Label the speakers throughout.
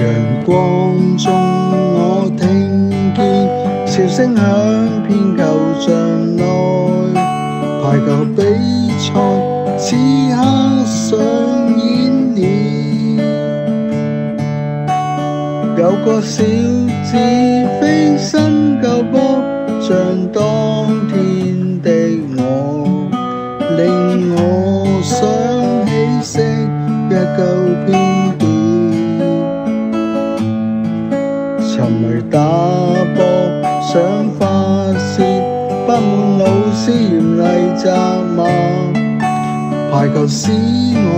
Speaker 1: 陽光中我聽見笑聲響遍球場內，排球比賽此刻上演了，有個小子飛身救波，像當天的我，令我想起昔日舊片段。沉迷打波想發泄，不滿老師嚴厲責罵，排球使我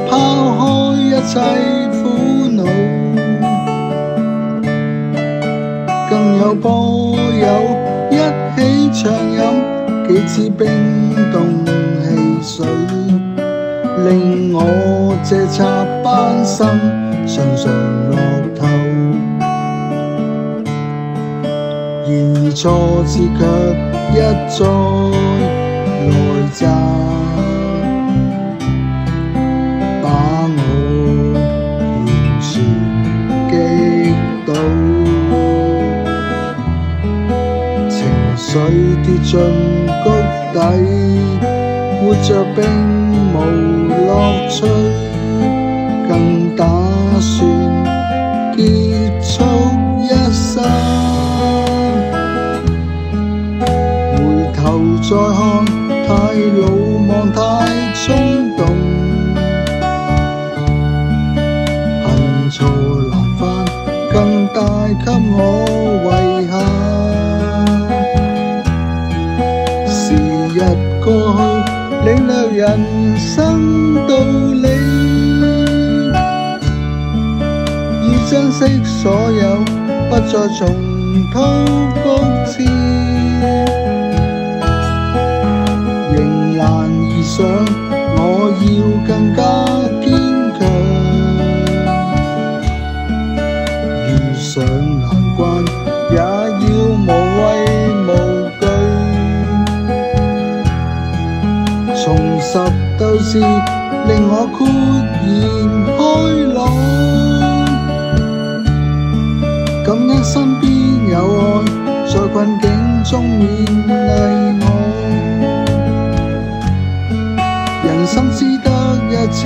Speaker 1: 拋開一切苦惱，更有波友一起暢飲幾支冰凍汽水，令我這插班生常常樂透。然而挫折卻一再來襲，把我完全擊倒，情緒跌進谷底，活着並無樂趣，更打算結束一生。再看太魯莽太衝動，恨錯難返，更帶給我遺憾。時日過去，領略人生道理，要珍惜所有，不再重蹈覆轍。迎難而上，我要更加堅強，遇上難關，也要無畏無懼，重拾鬥志，令我豁然開朗，感恩身邊有愛，在困境中勉勵我。人生只得一次，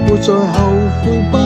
Speaker 1: 活在後悔不